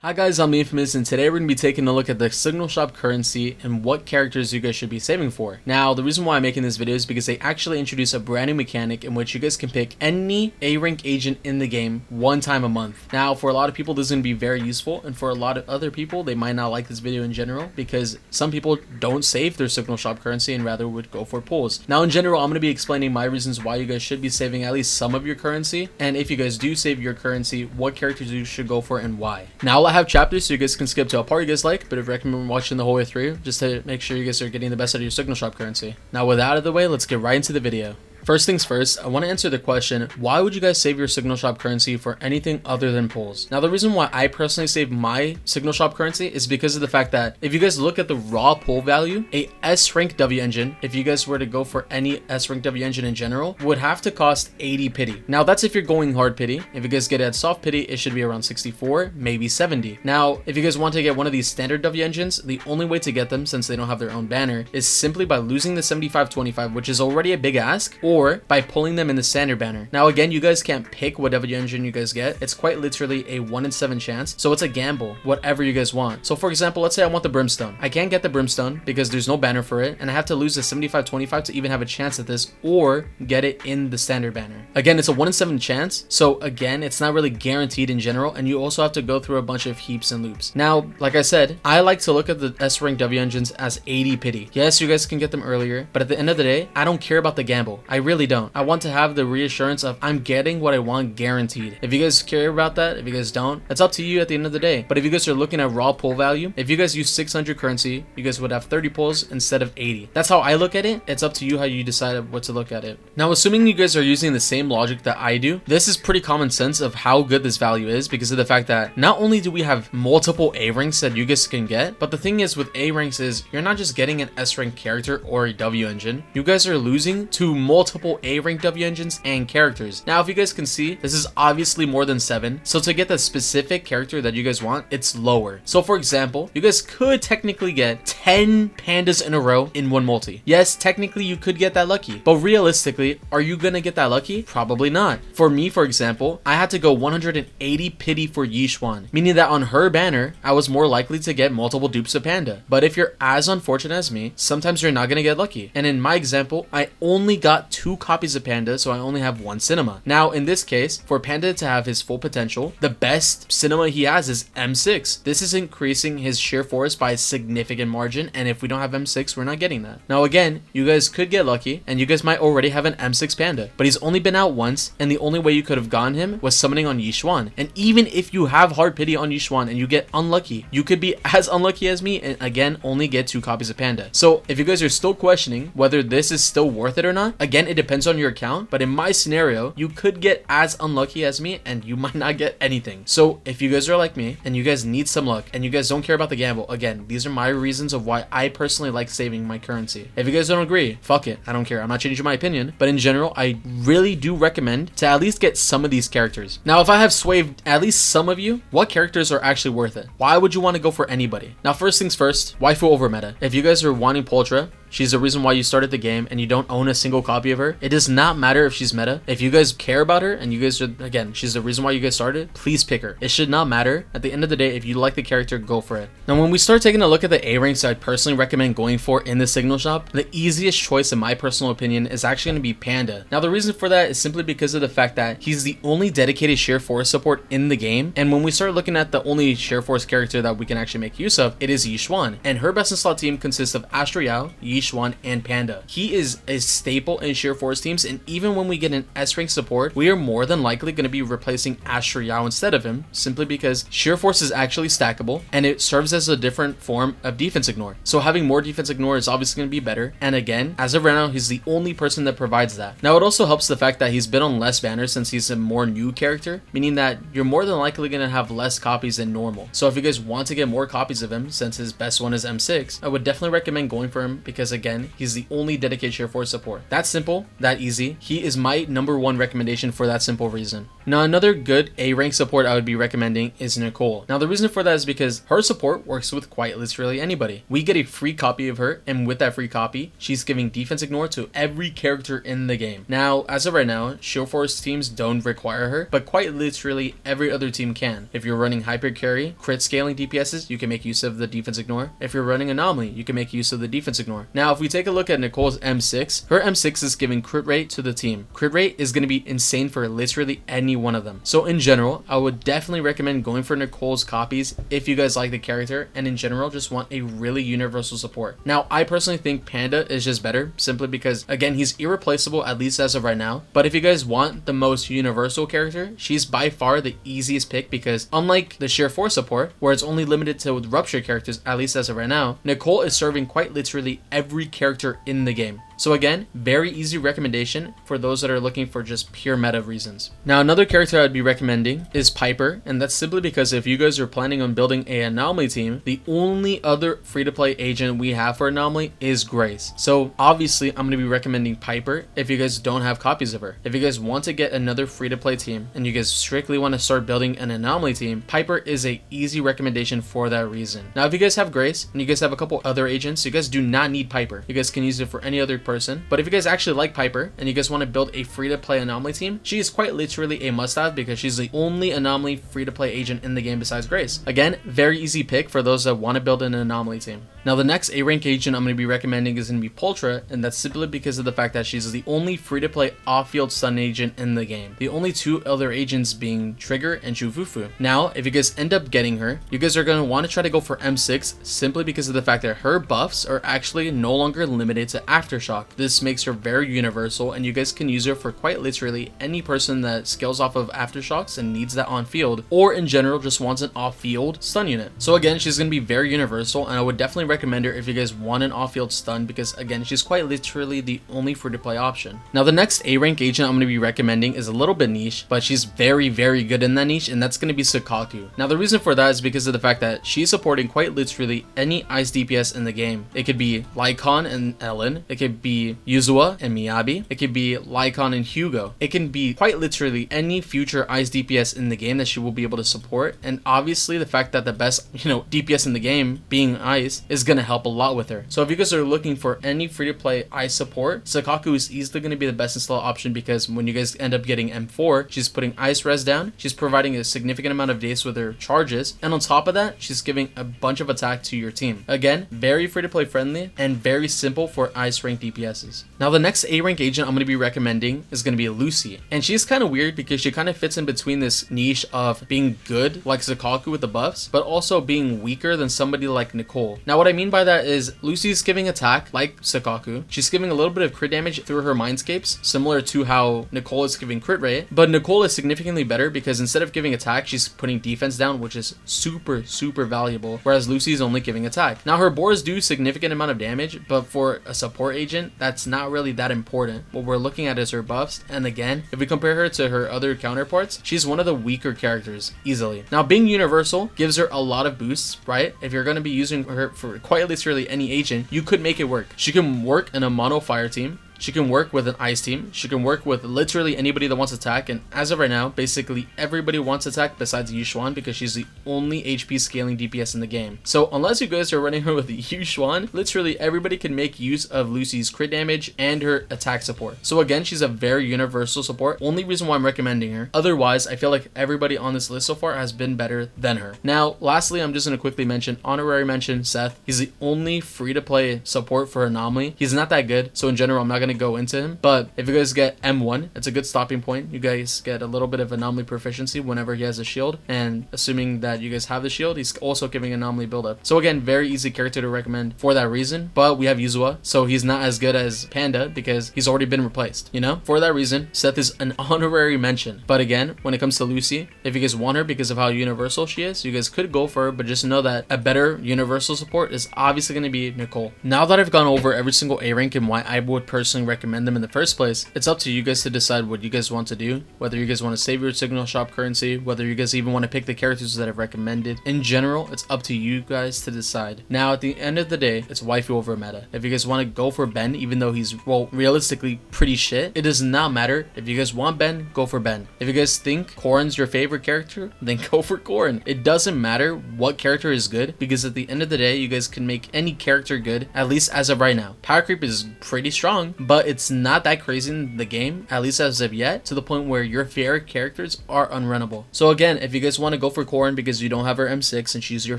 Hi guys, I'm Infamous, and today we're going to be taking a look at the Signal Shop currency and what characters you guys should be saving for. Now, the reason why I'm making this video is because they actually introduced a brand new mechanic in which you guys can pick any A-rank agent in the game one time a month. Now, for a lot of people, this is going to be very useful, and for a lot of other people, they might not like this video in general because some people don't save their Signal Shop currency and rather would go for pulls. Now, in general, I'm going to be explaining my reasons why you guys should be saving at least some of your currency, and if you guys do save your currency, what characters you should go for and why. Now, I have chapters so you guys can skip to a part you guys like, but I recommend watching the whole way through just to make sure you guys are getting the best out of your Signal Shop currency. Now, with that out of the way, let's get right into the video. First things first, I want to answer the question, why would you guys save your Signal Shop currency for anything other than pulls? Now, the reason why I personally save my Signal Shop currency is because of the fact that if you guys look at the raw pull value, a S-rank W engine, if you guys were to go for any S-rank W engine in general, would have to cost 80 pity. Now, that's if you're going hard pity. If you guys get it at soft pity, it should be around 64, maybe 70. Now, if you guys want to get one of these standard W engines, the only way to get them, since they don't have their own banner, is simply by losing the 75-25, which is already a big ask, or by pulling them in the standard banner. Now again, you guys can't pick what W engine you guys get. It's quite literally a 1 in 7 chance, so it's a gamble, whatever you guys want. So for example, let's say I want the Brimstone. I can't get the Brimstone because there's no banner for it, and I have to lose the 75-25 to even have a chance at this, or get it in the standard banner. Again, it's a 1 in 7 chance, so again, it's not really guaranteed in general, and you also have to go through a bunch of heaps and loops. Now, like I said, I like to look at the S-rank W engines as 80 pity. Yes, you guys can get them earlier, but at the end of the day, I don't care about the gamble. I really don't. I want to have the reassurance of I'm getting what I want guaranteed. If you guys care about that, if you guys don't, it's up to you at the end of the day. But if you guys are looking at raw pull value, if you guys use 600 currency, you guys would have 30 pulls instead of 80. That's how I look at it. It's up to you how you decide what to look at it. Now, assuming you guys are using the same logic that I do, this is pretty common sense of how good this value is because of the fact that not only do we have multiple A ranks that you guys can get, but the thing is with A ranks is you're not just getting an S rank character or a W engine. You guys are losing to multiple A rank W engines and characters. Now, if you guys can see, this is obviously more than 7. So to get the specific character that you guys want, it's lower. So for example, you guys could technically get 10 pandas in a row in one multi. Yes, technically you could get that lucky, but realistically, are you gonna get that lucky? Probably not. For me, for example, I had to go 180 pity for Yishuan, meaning that on her banner, I was more likely to get multiple dupes of panda. But if you're as unfortunate as me, sometimes you're not gonna get lucky. And in my example, I only got 2 copies of panda, so I only have 1 cinema. Now, in this case, for panda to have his full potential, the best cinema he has is M6. This is increasing his sheer force by a significant margin, and if we don't have M6, we're not getting that. Now again, you guys could get lucky, and you guys might already have an M6 panda, but he's only been out once, and the only way you could have gotten him was summoning on Yishuan. And even if you have hard pity on Yishuan and you get unlucky, you could be as unlucky as me and again only get 2 copies of panda. So if you guys are still questioning whether this is still worth it or not, again, it depends on your account, but in my scenario, you could get as unlucky as me and you might not get anything. So if you guys are like me and you guys need some luck and you guys don't care about the gamble, again, these are my reasons of why I personally like saving my currency. If you guys don't agree, fuck it, I don't care. I'm not changing my opinion, but in general, I really do recommend to at least get some of these characters. Now, if I have swayed at least some of you, what characters are actually worth it? Why would you want to go for anybody? Now, first things first, waifu over meta. If you guys are wanting Pulchra, she's the reason why you started the game and you don't own a single copy of her. It does not matter if she's meta. If you guys care about her and you guys are, again, she's the reason why you guys started, please pick her. It should not matter. At the end of the day, if you like the character, go for it. Now, when we start taking a look at the A ranks I personally recommend going for in the Signal Shop, the easiest choice in my personal opinion is actually going to be Panda. Now, the reason for that is simply because of the fact that he's the only dedicated sheer force support in the game. And when we start looking at the only sheer force character that we can actually make use of, it is Yishuan. And her best in slot team consists of Astro Yao, Yishuan, and Panda. He is a staple in sheer force teams, and even when we get an S rank support, we are more than likely going to be replacing Astro Yao instead of him, simply because sheer force is actually stackable and it serves as a different form of defense ignore. So having more defense ignore is obviously going to be better, and again, as of right now, he's the only person that provides that. Now, it also helps the fact that he's been on less banners since he's a more new character, meaning that you're more than likely going to have less copies than normal. So if you guys want to get more copies of him, since his best one is M6, I would definitely recommend going for him because again, he's the only dedicated sheer force support. That's simple, that easy. He is my #1 recommendation for that simple reason. Now another good A rank support I would be recommending is Nicole. Now the reason for that is because her support works with quite literally anybody. We get a free copy of her, and with that free copy, she's giving defense ignore to every character in the game. Now, as of right now, Shield Force teams don't require her, but quite literally every other team can. If you're running hyper carry, crit scaling DPSs, you can make use of the defense ignore. If you're running anomaly, you can make use of the defense ignore. Now, if we take a look at Nicole's M6, her M6 is giving crit rate to the team. Crit rate is going to be insane for literally any one of them. So in general, I would definitely recommend going for Nicole's copies if you guys like the character and in general just want a really universal support. Now, I personally think Panda is just better simply because, again, he's irreplaceable at least as of right now. But if you guys want the most universal character, she's by far the easiest pick because unlike the sheer force support where it's only limited to rupture characters at least as of right now, Nicole is serving quite literally every character in the game. So again, very easy recommendation for those that are looking for just pure meta reasons. Now another character I'd be recommending is Piper, and that's simply because if you guys are planning on building an anomaly team, the only other free-to-play agent we have for anomaly is Grace. So obviously I'm going to be recommending Piper if you guys don't have copies of her. If you guys want to get another free-to-play team and you guys strictly want to start building an anomaly team, Piper is a easy recommendation for that reason. Now if you guys have Grace and you guys have a couple other agents, you guys do not need Piper. You guys can use it for any other person. But if you guys actually like Piper and you guys want to build a free-to-play anomaly team, she is quite literally a must-have because she's the only anomaly free-to-play agent in the game besides Grace. Again, very easy pick for those that want to build an anomaly team. Now the next A-rank agent I'm going to be recommending is going to be Pulchra, and that's simply because of the fact that she's the only free-to-play off-field stun agent in the game. The only two other agents being Trigger and Chufufu. Now, if you guys end up getting her, you guys are going to want to try to go for M6 simply because of the fact that her buffs are actually no longer limited to Aftershock. This makes her very universal, and you guys can use her for quite literally any person that scales off of Aftershocks and needs that on field, or in general just wants an off-field stun unit. So again, she's going to be very universal, and I would definitely recommend her if you guys want an off-field stun because again, she's quite literally the only free-to-play option. Now the next A-rank agent I'm going to be recommending is a little bit niche, but she's very good in that niche, and that's going to be Soukaku. Now the reason for that is because of the fact that she's supporting quite literally any ice DPS in the game. It could be Lycon and Ellen, it could be Yuzua and Miyabi, it could be Lycon and Hugo. It can be quite literally any future ice DPS in the game that she will be able to support, and obviously the fact that the best, DPS in the game being ice is going to help a lot with her. So if you guys are looking for any free-to-play ice support, Soukaku is easily going to be the best install option because when you guys end up getting M4, she's putting ice res down, she's providing a significant amount of days with her charges, and on top of that, she's giving a bunch of attack to your team. Again, very free-to-play friendly and very simple for ice rank DPSs. Now the next A-rank agent I'm going to be recommending is going to be Lucy, and she's kind of weird because she kind of fits in between this niche of being good like Soukaku with the buffs, but also being weaker than somebody like Nicole. Now what I mean by that is Lucy's giving attack like Soukaku, she's giving a little bit of crit damage through her mindscapes, similar to how Nicole is giving crit rate, but Nicole is significantly better because instead of giving attack, she's putting defense down, which is super valuable, whereas Lucy's only giving attack. Now her boars do significant amount of damage, but for a support agent, that's not really that important. What we're looking at is her buffs, and again, if we compare her to her other counterparts, she's one of the weaker characters easily. Now being universal gives her a lot of boosts, right? If you're going to be using her for quite literally any agent, you could make it work. She can work in a mono fire team, she can work with an ice team, she can work with literally anybody that wants attack, and as of right now, basically everybody wants attack besides Yushuan because she's the only HP scaling DPS in the game. So unless you guys are running her with Yushuan, literally everybody can make use of Lucy's crit damage and her attack support. So again, she's a very universal support, only reason why I'm recommending her. Otherwise, I feel like everybody on this list so far has been better than her. Now, lastly, I'm just going to quickly mention, honorary mention, Seth. He's the only free-to-play support for Anomaly. He's not that good, so in general, I'm not going to go into him, but if you guys get M1, it's a good stopping point. You guys get a little bit of anomaly proficiency whenever he has a shield, and assuming that you guys have the shield, he's also giving anomaly buildup. So again, very easy character to recommend for that reason, but we have Yuzua, so he's not as good as Panda because he's already been replaced, For that reason, Seth is an honorary mention. But again, when it comes to Lucy, if you guys want her because of how universal she is, you guys could go for her, but just know that a better universal support is obviously going to be Nicole. Now that I've gone over every single A rank and why I would personally personally recommend them in the first place. It's up to you guys to decide what you guys want to do, whether you guys want to save your signal shop currency, whether you guys even want to pick the characters that I've recommended. In general, it's up to you guys to decide. Now, at the end of the day, it's waifu over meta. If you guys want to go for Ben, even though he's, well, realistically pretty shit, it does not matter. If you guys want Ben, go for Ben. If you guys think Corrin's your favorite character, then go for Corrin. It doesn't matter what character is good, because at the end of the day, you guys can make any character good, at least as of right now. Power creep is pretty strong, but it's not that crazy in the game, at least as of yet, to the point where your favorite characters are unrunnable. So again, if you guys want to go for Corrin because you don't have her M6 and she's your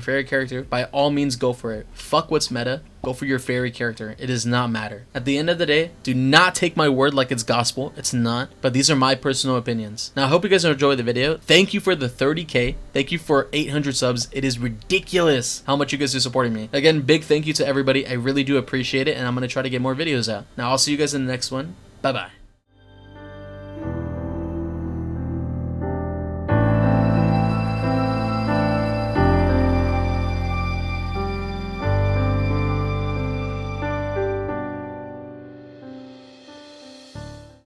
favorite character, by all means go for it. Fuck what's meta. Go for your favorite character. It does not matter. At the end of the day, do not take my word like it's gospel. It's not. But these are my personal opinions. Now, I hope you guys enjoyed the video. Thank you for the 30K. Thank you for 800 subs. It is ridiculous how much you guys are supporting me. Again, big thank you to everybody. I really do appreciate it, and I'm going to try to get more videos out. Now, I'll see you guys in the next one. Bye-bye.